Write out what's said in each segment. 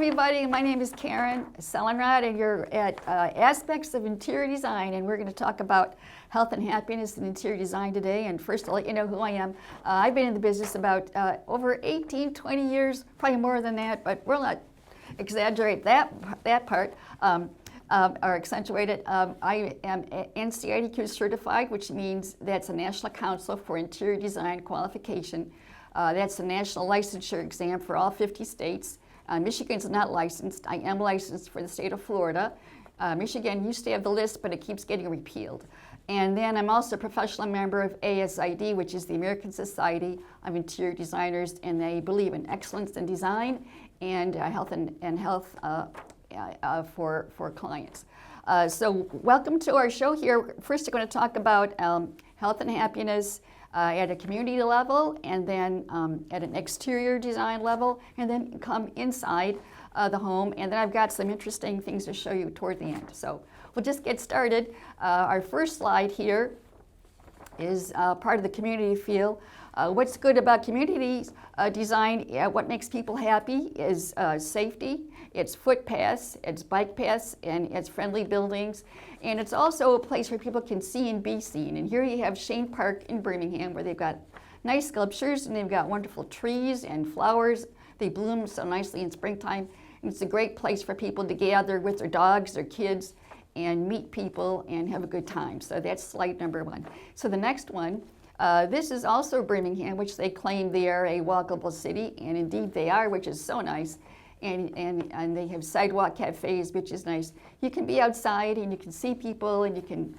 everybody. My name is Karen Sellenrod, and you're at Aspects of Interior Design, and we're going to talk about health and happiness in interior design today. And first, I'll let you know who I am. I've been in the business about over 18, 20 years, probably more than that, but we'll not exaggerate that part. Or accentuate it. I am NCIDQ certified, which means that's a National Council for Interior Design Qualification. That's the national licensure exam for all 50 states. Michigan's not licensed. I am licensed for the state of Florida. Michigan used to have the list, but it keeps getting repealed. And then I'm also a professional member of ASID, which is the American Society of Interior Designers, and they believe in excellence in design and health for clients. So welcome to our show here. First, we're going to talk about health and happiness at a community level, and then at an exterior design level, and then come inside the home. And then I've got some interesting things to show you toward the end. So we'll just get started. Our first slide here is part of the community feel. What's good about community design, what makes people happy is safety, it's footpaths, it's bike paths, and it's friendly buildings. And it's also a place where people can see and be seen. And here you have Shane Park in Birmingham, where they've got nice sculptures and they've got wonderful trees and flowers. They bloom so nicely in springtime. And it's a great place for people to gather with their dogs, their kids, and meet people and have a good time. So that's slide number one. So the next one, this is also Birmingham, which they claim they are a walkable city, and indeed they are, which is so nice. And they have sidewalk cafes, which is nice. You can be outside and you can see people, and you can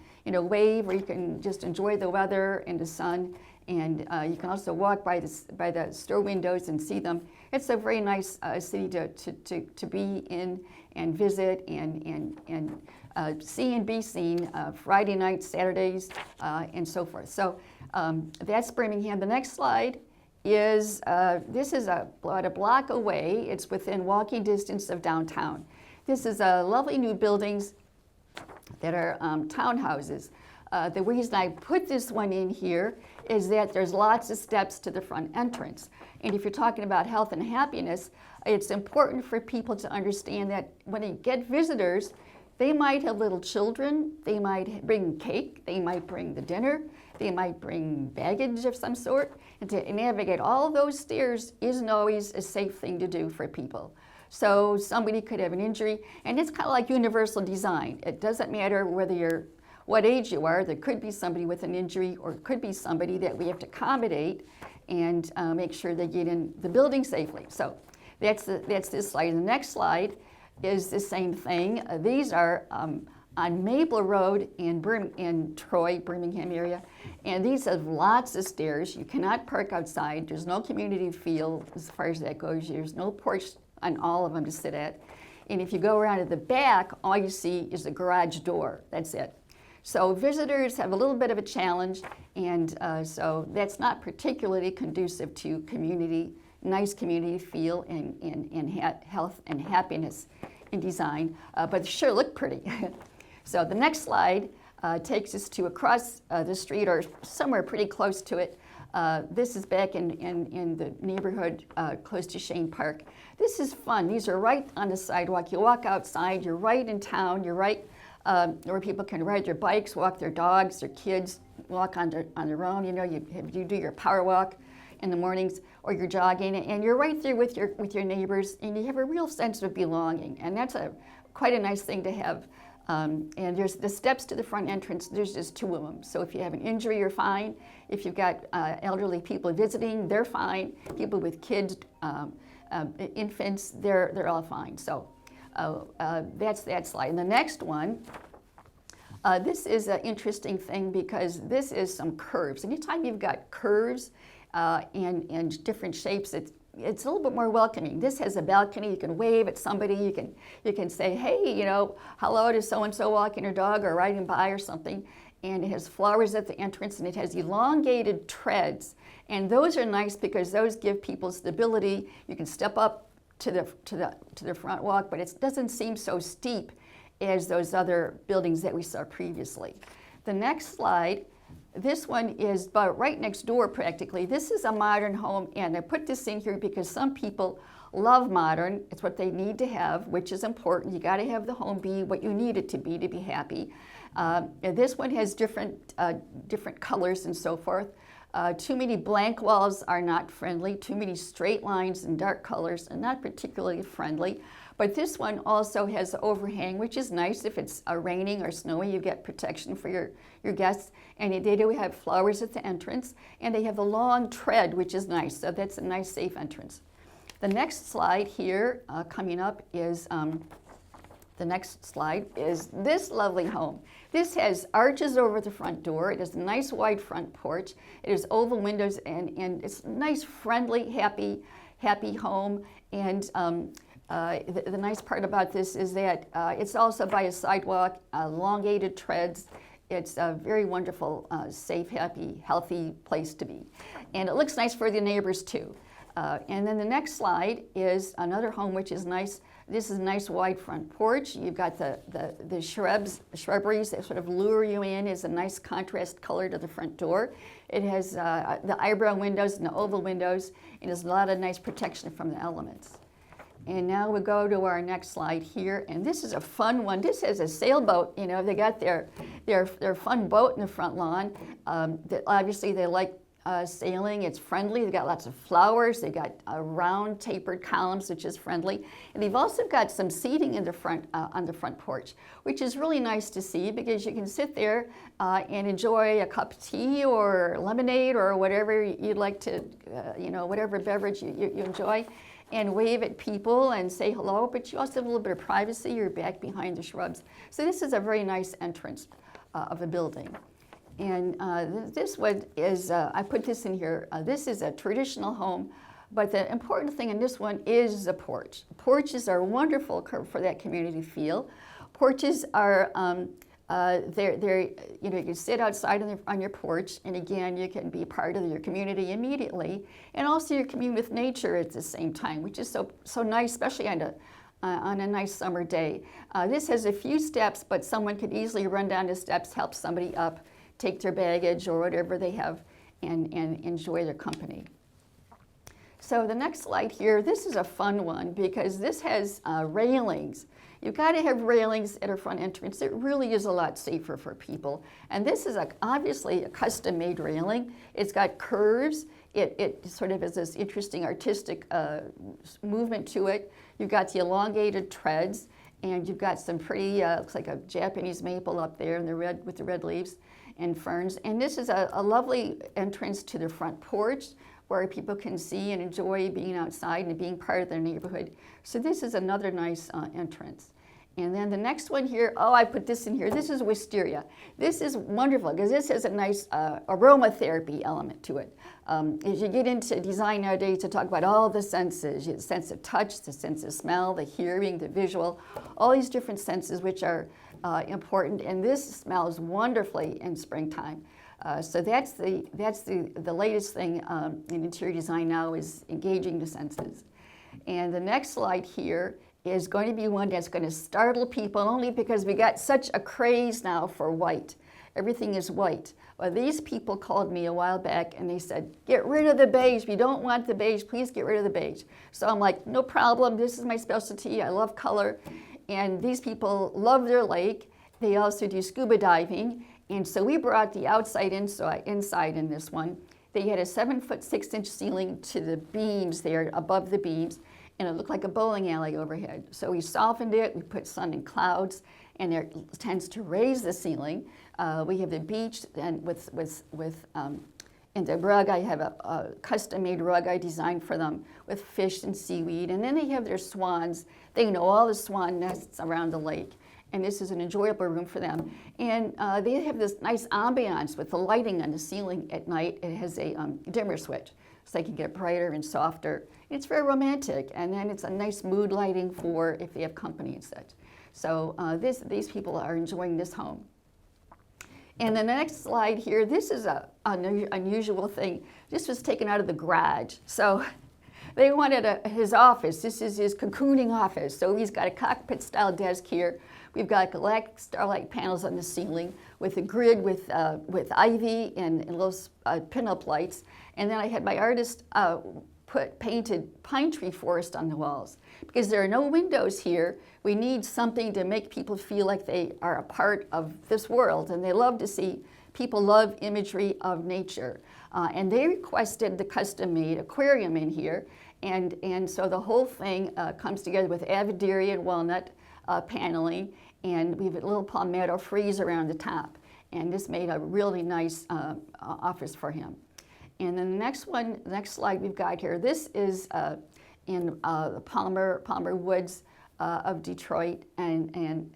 wave, or you can just enjoy the weather and the sun. And you can also walk by the store windows and see them. It's a very nice city to be in and visit and see and be seen Friday nights, Saturdays, and so forth. So that's Birmingham. The next slide is, this is about a block away. It's within walking distance of downtown. This is lovely new buildings that are townhouses. The reason I put this one in here is that there's lots of steps to the front entrance. And if you're talking about health and happiness, it's important for people to understand that when you get visitors, they might have little children, they might bring cake, they might bring the dinner, they might bring baggage of some sort. And to navigate all of those stairs isn't always a safe thing to do for people. So somebody could have an injury, and it's kind of like universal design. It doesn't matter what age you are. There could be somebody with an injury, or it could be somebody that we have to accommodate and make sure they get in the building safely. So that's this slide. And the next slide is the same thing. These are on Maple Road in Troy, Birmingham area. And these have lots of stairs. You cannot park outside. There's no community feel as far as that goes. There's no porch on all of them to sit at. And if you go around to the back, all you see is the garage door. That's it. So visitors have a little bit of a challenge, and so that's not particularly conducive to nice community feel and health and happiness in design, but they sure look pretty. So the next slide takes us to across the street, or somewhere pretty close to it. This is back in the neighborhood close to Shane Park. This is fun. These are right on the sidewalk. You walk outside, you're right in town, you're right where people can ride their bikes, walk their dogs, their kids, walk on their own. You do your power walk in the mornings, or you're jogging, and you're right there with your neighbors, and you have a real sense of belonging, and that's quite a nice thing to have. And there's the steps to the front entrance. There's just two of them. So if you have an injury, you're fine. If you've got elderly people visiting, they're fine. People with kids, infants, they're all fine. So that's that slide. And the next one, this is an interesting thing because this is some curves. Anytime you've got curves and different shapes, it's a little bit more welcoming. This has a balcony. You can wave at somebody. You can say, hey, hello to so-and-so walking her dog or riding by or something. And it has flowers at the entrance, and it has elongated treads. And those are nice because those give people stability. You can step up to the front walk, but it doesn't seem so steep as those other buildings that we saw previously. The next slide, this one is about right next door practically. This is a modern home, and I put this in here because some people love modern. It's what they need to have, which is important. You got to have the home be what you need it to be happy. And this one has different colors and so forth. Too many blank walls are not friendly. Too many straight lines and dark colors are not particularly friendly. But this one also has overhang, which is nice. If it's raining or snowy, you get protection for your guests. And they do have flowers at the entrance, and they have a long tread, which is nice. So that's a nice, safe entrance. The next slide here coming up is this lovely home. This has arches over the front door. It has a nice wide front porch. It has oval windows, and it's a nice, friendly, happy home. And the nice part about this is that it's also by a sidewalk, elongated treads. It's a very wonderful, safe, happy, healthy place to be. And it looks nice for the neighbors too. And then the next slide is another home which is nice. This is a nice wide front porch. You've got the shrubberies that sort of lure you in. Is a nice contrast color to the front door. It has the eyebrow windows and the oval windows, and there's a lot of nice protection from the elements. And now we go to our next slide here, and this is a fun one. This is a sailboat. You know, they got their fun boat in the front lawn. Obviously, they like sailing. It's friendly. They've got lots of flowers. They've got round tapered columns, which is friendly. And they've also got some seating in the front on the front porch, which is really nice to see because you can sit there and enjoy a cup of tea or lemonade or whatever you'd like to, whatever beverage you enjoy, and wave at people and say hello, but you also have a little bit of privacy. You're back behind the shrubs. So this is a very nice entrance of the building. And this one is, I put this in here, this is a traditional home, but the important thing in this one is the porch. Porches are wonderful for that community feel. Porches are, you can sit outside on your porch, and again, you can be part of your community immediately, and also you commune with nature at the same time, which is so nice, especially on a nice summer day. This has a few steps, but someone could easily run down the steps, help somebody up, take their baggage or whatever they have, and enjoy their company. So the next slide here, this is a fun one because this has railings. You've got to have railings at a front entrance. It really is a lot safer for people. And this is obviously a custom-made railing. It's got curves. It sort of has this interesting artistic movement to it. You've got the elongated treads, and you've got some pretty, looks like a Japanese maple up there in the red with the red leaves and ferns. And this is a lovely entrance to the front porch where people can see and enjoy being outside and being part of their neighborhood. So this is another nice entrance. And then the next one here, I put this in here. This is wisteria. This is wonderful because this has a nice aromatherapy element to it. As you get into design nowadays to talk about all the senses, the sense of touch, the sense of smell, the hearing, the visual, all these different senses which are important, and this smells wonderfully in springtime. So that's the latest thing in interior design now is engaging the senses. And the next slide here is going to be one that's going to startle people only because we got such a craze now for white. Everything is white. Well, these people called me a while back and they said, get rid of the beige. We don't want the beige. Please get rid of the beige. So I'm like, no problem. This is my specialty. I love color. And these people love their lake. They also do scuba diving. And so we brought the outside inside in this one. They had a 7-foot 6-inch ceiling to the beams there, above the beams, and it looked like a bowling alley overhead. So we softened it, we put sun and clouds, and it tends to raise the ceiling. We have the beach, and and the rug, I have a custom-made rug I designed for them with fish and seaweed. And then they have their swans. They know all the swan nests around the lake. And this is an enjoyable room for them. And they have this nice ambiance with the lighting on the ceiling at night. It has a dimmer switch, so they can get brighter and softer. It's very romantic, and then it's a nice mood lighting for if they have company and such. So these people are enjoying this home. And then the next slide here, this is an unusual thing. This was taken out of the garage. So they wanted his office. This is his cocooning office. So he's got a cockpit-style desk here. We've got galactic starlight panels on the ceiling with a grid with ivy and little pin-up lights. And then I had my artist painted pine tree forest on the walls. Because there are no windows here, we need something to make people feel like they are a part of this world, and they love to see, people love imagery of nature. And they requested the custom-made aquarium in here, and so the whole thing comes together with avidaria and walnut paneling, and we have a little palmetto frieze around the top. And this made a really nice office for him. And then the next slide we've got here, this is in the Palmer Woods of Detroit, and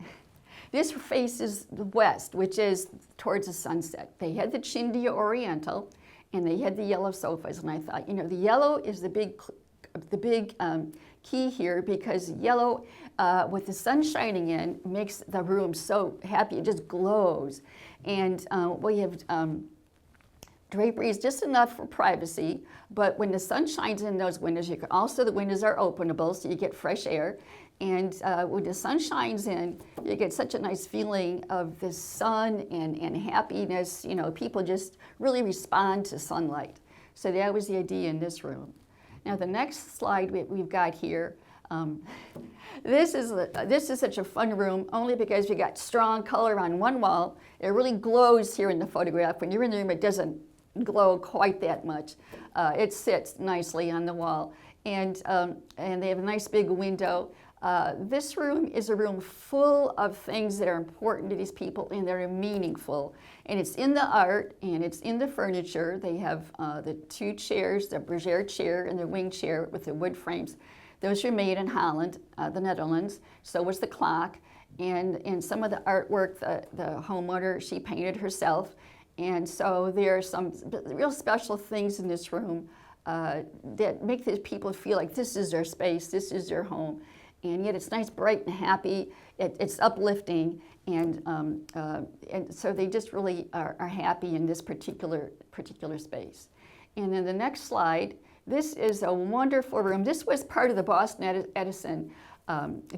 this faces the west, which is towards the sunset. They had the Chindia Oriental, and they had the yellow sofas, and I thought, you know, the yellow is the big key here, because yellow, with the sun shining in, makes the room so happy, it just glows. And we have draperies just enough for privacy, but when the sun shines in those windows, you can also, the windows are openable, so you get fresh air. And when the sun shines in, you get such a nice feeling of the sun and happiness. You know, people just really respond to sunlight. So that was the idea in this room. Now the next slide we've got here, this is such a fun room, only because we got strong color on one wall. It really glows here in the photograph. When you're in the room, it doesn't glow quite that much. It sits nicely on the wall, and they have a nice big window. This room is a room full of things that are important to these people and that are meaningful. And it's in the art and it's in the furniture. They have the two chairs, the bergère chair and the wing chair with the wood frames. Those were made in Holland, the Netherlands. So was the clock. And some of the artwork, the homeowner, she painted herself. And so there are some real special things in this room that make these people feel like this is their space, this is their home. And yet it's nice, bright, and happy. It's uplifting, and so they just really are happy in this particular space. And then the next slide, this is a wonderful room. This was part of the Boston Edison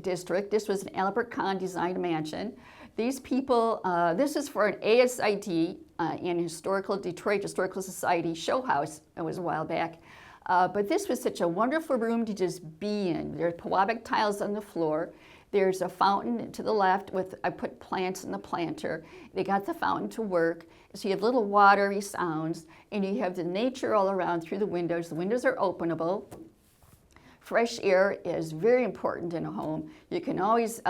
district. This was an Albert Kahn designed mansion. These people, this is for an ASID and Detroit Historical Society show house. It was a while back. But this was such a wonderful room to just be in. There are Pewabic tiles on the floor. There's a fountain to the left I put plants in the planter. They got the fountain to work. So you have little watery sounds, and you have the nature all around through the windows. The windows are openable. Fresh air is very important in a home. You can always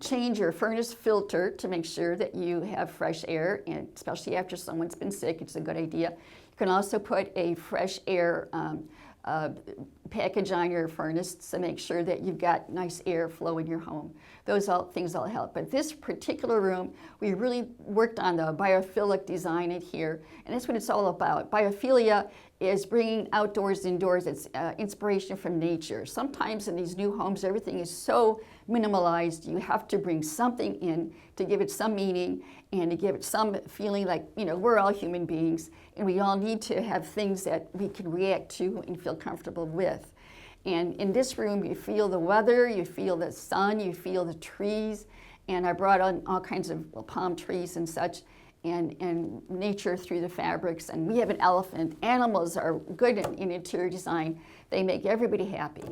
change your furnace filter to make sure that you have fresh air, and especially after someone's been sick, it's a good idea. You can also put a fresh air package on your furnace to make sure that you've got nice airflow in your home. Those things all help. But this particular room, we really worked on the biophilic design in here, and that's what it's all about. Biophilia is bringing outdoors indoors. It's inspiration from nature. Sometimes in these new homes, everything is so minimalized. You have to bring something in to give it some meaning and to give it some feeling like, you know, we're all human beings and we all need to have things that we can react to and feel comfortable with. And in this room, you feel the weather, you feel the sun, you feel the trees, and I brought on all kinds of palm trees and such, and nature through the fabrics. And we have an elephant. Animals are good in interior design. They make everybody happy.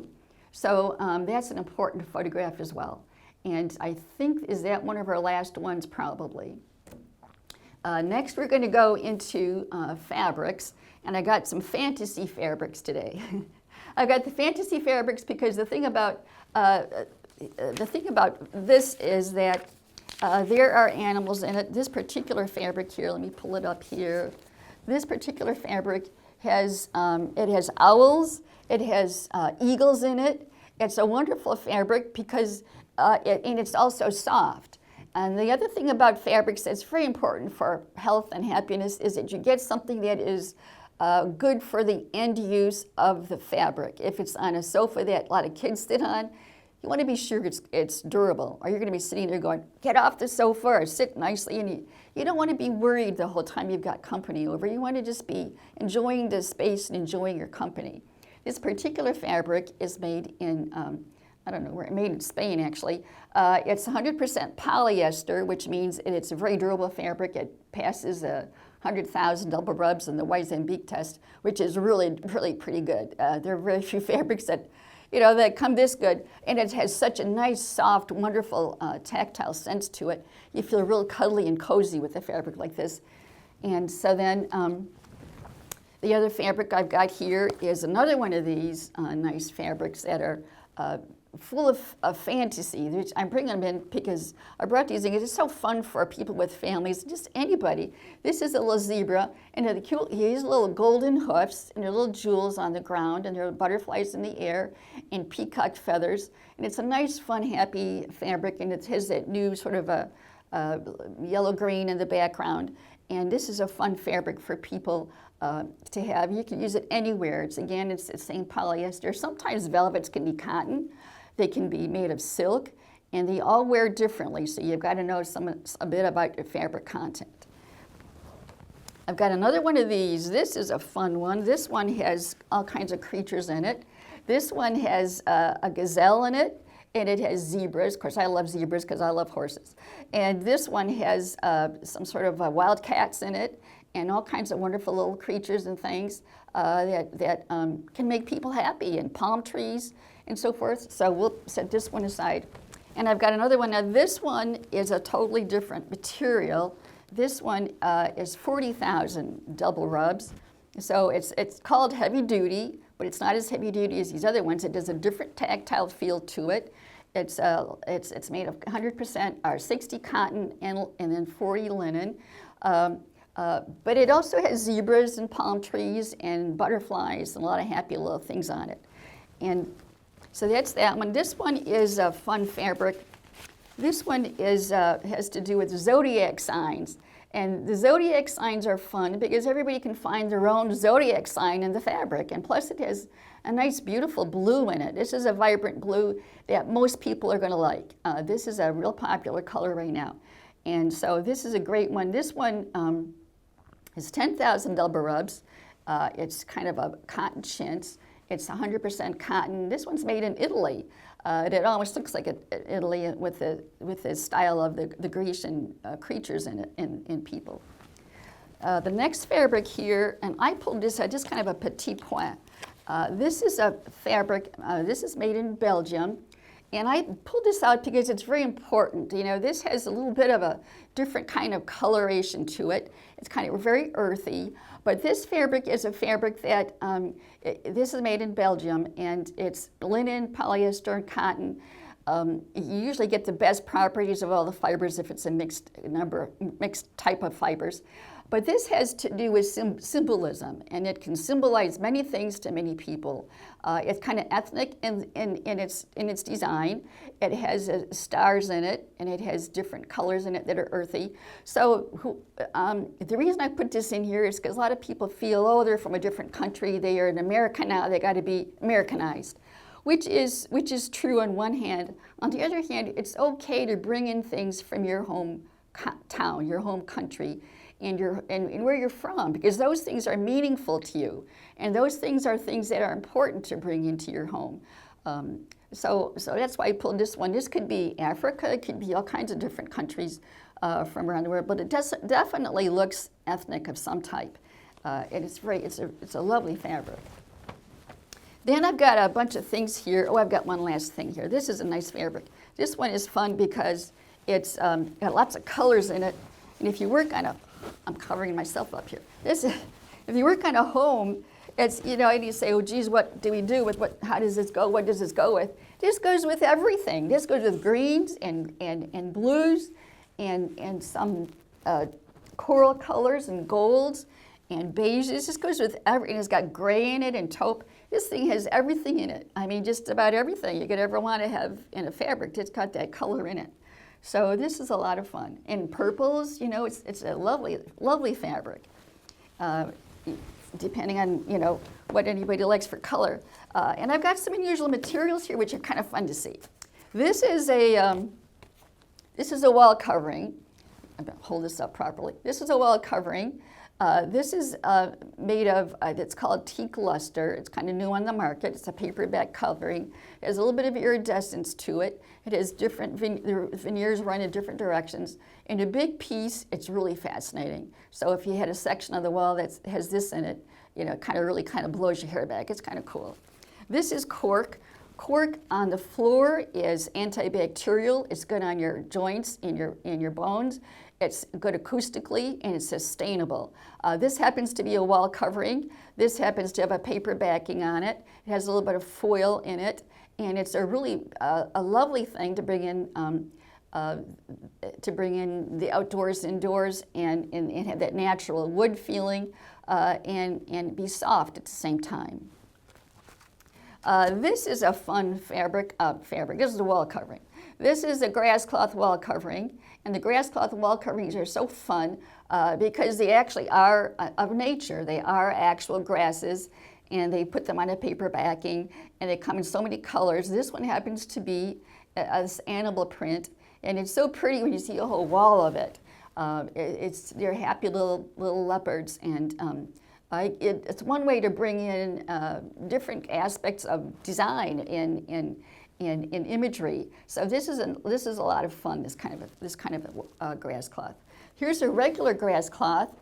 So that's an important photograph as well. And I think, is that one of our last ones? Probably. Next, we're going to go into fabrics, and I got some fantasy fabrics today. I got the fantasy fabrics because the thing about this is that there are animals in it. This particular fabric here, let me pull it up here. This particular fabric has it has owls, it has eagles in it. It's a wonderful fabric because and it's also soft. And the other thing about fabrics that's very important for health and happiness is that you get something that is good for the end use of the fabric. If it's on a sofa that a lot of kids sit on, you want to be sure it's durable, or you're going to be sitting there going, get off the sofa or sit nicely, and you don't want to be worried the whole time you've got company over. You want to just be enjoying the space and enjoying your company. This particular fabric is made in I don't know where, made in Spain actually. It's 100% polyester, which means it's a very durable fabric. It passes 100,000 double rubs in the Weissenbeek test, which is really, really pretty good. There are very few fabrics that, that come this good, and it has such a nice, soft, wonderful tactile sense to it. You feel real cuddly and cozy with a fabric like this. And so then the other fabric I've got here is another one of these nice fabrics that are full of fantasy. I'm bringing them in because I brought these in. It's so fun for people with families, just anybody. This is a little zebra, and he has little golden hoofs, and there are little jewels on the ground, and there are butterflies in the air, and peacock feathers. And it's a nice, fun, happy fabric, and it has that new sort of a yellow-green in the background. And this is a fun fabric for people to have. You can use it anywhere. It's the same polyester. Sometimes velvets can be cotton. They can be made of silk, and they all wear differently, so you've got to know a bit about your fabric content. I've got another one of these. This is a fun one. This one has all kinds of creatures in it. This one has a gazelle in it, and it has zebras. Of course, I love zebras because I love horses. And this one has some sort of wild cats in it, and all kinds of wonderful little creatures and things that can make people happy, and palm trees and so forth. So we'll set this one aside. And I've got another one. Now this one is a totally different material. This one is 40,000 double rubs. So it's called heavy duty, but it's not as heavy duty as these other ones. It has a different tactile feel to it. It's made of 100% or 60 cotton and then 40 linen. But it also has zebras and palm trees and butterflies and a lot of happy little things on it. And so that's that one. This one is a fun fabric. This one has to do with zodiac signs. And the zodiac signs are fun because everybody can find their own zodiac sign in the fabric. And plus it has a nice, beautiful blue in it. This is a vibrant blue that most people are going to like. This is a real popular color right now. And so this is a great one. This one is 10,000 double rubs. It's kind of a cotton chintz. It's 100% cotton. This one's made in Italy. It almost looks like Italy with the style of the Grecian creatures in it, in people. The next fabric here, and I pulled this out, just kind of a petit point. This is a fabric, this is made in Belgium. And I pulled this out because it's very important. This has a little bit of a different kind of coloration to it. It's kind of very earthy. But this fabric is a fabric that, this is made in Belgium, and it's linen, polyester, and cotton. You usually get the best properties of all the fibers if it's a mixed type of fibers. But this has to do with symbolism, and it can symbolize many things to many people. It's kind of ethnic in its design. It has stars in it, and it has different colors in it that are earthy. So the reason I put this in here is because a lot of people feel, oh, they're from a different country, they are in America now, they got to be Americanized, which is true on one hand. On the other hand, it's okay to bring in things from your home town, your home country, and where you're from, because those things are meaningful to you, and those things are things that are important to bring into your home. So that's why I pulled this one. This could be Africa, it could be all kinds of different countries from around the world, but it definitely looks ethnic of some type, and it's a lovely fabric. Then I've got a bunch of things here. Oh, I've got one last thing here. This is a nice fabric. This one is fun because it's got lots of colors in it, and if you work on I'm covering myself up here. If you work on a home, it's, and you say, oh, geez, what do we do with how does this go? What does this go with? This goes with everything. This goes with greens and blues and some coral colors and golds and beiges. This goes with everything. It's got gray in it and taupe. This thing has everything in it. I mean, just about everything you could ever want to have in a fabric. It's got that color in it. So this is a lot of fun. And purples, it's a lovely, lovely fabric, depending on, what anybody likes for color. And I've got some unusual materials here, which are kind of fun to see. This is a wall covering, I'm going to hold this up properly. This is a wall covering. This is made of, it's called teak luster. It's kind of new on the market. It's a paperback covering. It has a little bit of iridescence to it. It has different, the veneers run in different directions. In a big piece, it's really fascinating. So if you had a section of the wall that has this in it, you know, really blows your hair back. It's kind of cool. This is cork. Cork on the floor is antibacterial. It's good on your joints, in your bones. It's good acoustically, and it's sustainable. This happens to be a wall covering. This happens to have a paper backing on it. It has a little bit of foil in it, and it's a really a lovely thing to bring in the outdoors, indoors, and have that natural wood feeling, and be soft at the same time. This is a fun fabric. This is a wall covering. This is a grass cloth wall covering, and the grass cloth wall coverings are so fun because they actually are of nature. They are actual grasses, and they put them on a paper backing, and they come in so many colors. This one happens to be this animal print, and it's so pretty when you see a whole wall of it. They're happy little leopards, and it's one way to bring in different aspects of design in imagery. So this is a lot of fun. This kind of grass cloth. Here's a regular grass cloth.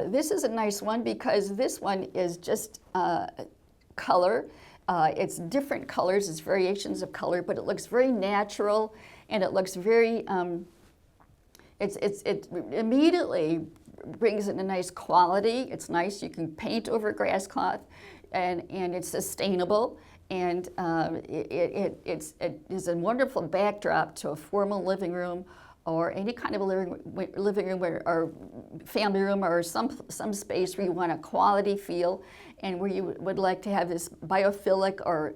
This is a nice one because this one is just color. It's different colors. It's variations of color, but it looks very natural, and it looks very. It immediately brings in a nice quality. It's nice. You can paint over grass cloth, and it's sustainable, and it is a wonderful backdrop to a formal living room or any kind of a living room or family room or some space where you want a quality feel and where you would like to have this biophilic or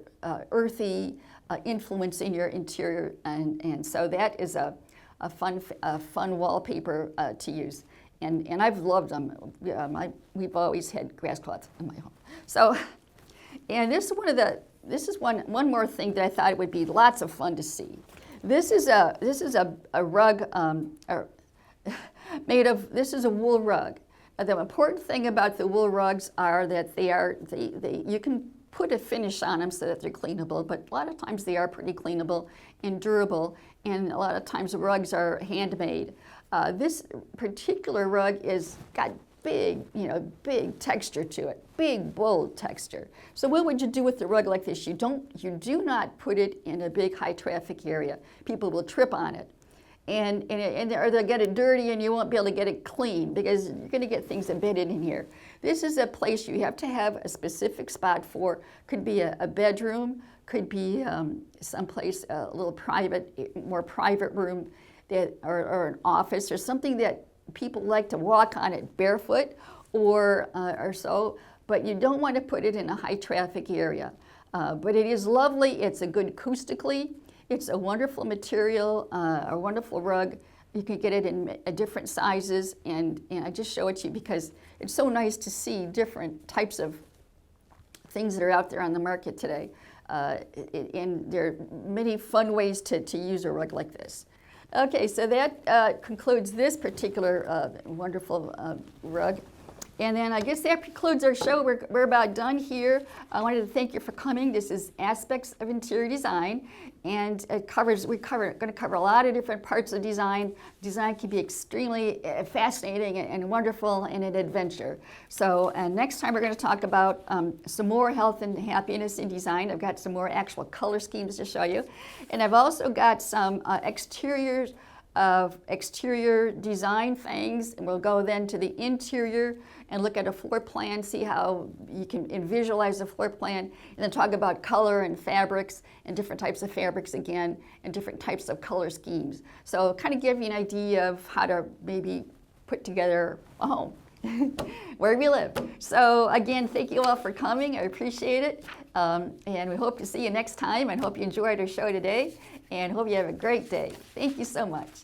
earthy influence in your interior, and so that is a fun wallpaper to use. And I've loved them. We've always had grass cloths in my home. So, and this is one more thing that I thought would be lots of fun to see. This is a rug made of. This is a wool rug. The important thing about the wool rugs are that you can put a finish on them so that they're cleanable, but a lot of times they are pretty cleanable and durable, and a lot of times the rugs are handmade. This particular rug got big texture to it, big, bold texture. So what would you do with a rug like this? You do not put it in a big, high traffic area. People will trip on it, or they'll get it dirty, and you won't be able to get it clean because you're going to get things embedded in here. This is a place you have to have a specific spot for. Could be a bedroom, could be someplace a little more private room. Or an office or something that people like to walk on it barefoot or so, but you don't want to put it in a high traffic area. But it is lovely. It's a good acoustically. It's a wonderful material, a wonderful rug. You can get it in different sizes, and I just show it to you because it's so nice to see different types of things that are out there on the market today. And there are many fun ways to use a rug like this. Okay, so that concludes this particular wonderful rug. And then I guess that concludes our show. We're about done here. I wanted to thank you for coming. This is Aspects of Interior Design, and we're going to cover a lot of different parts of design. Design can be extremely fascinating and wonderful and an adventure. So next time we're going to talk about some more health and happiness in design. I've got some more actual color schemes to show you. And I've also got some exterior design things, and we'll go then to the interior and look at a floor plan, see how you can visualize a floor plan, and then talk about color and fabrics and different types of fabrics again, and different types of color schemes. So kind of give you an idea of how to maybe put together a home wherever you live. So again, thank you all for coming. I appreciate it. And we hope to see you next time. I hope you enjoyed our show today, and hope you have a great day. Thank you so much.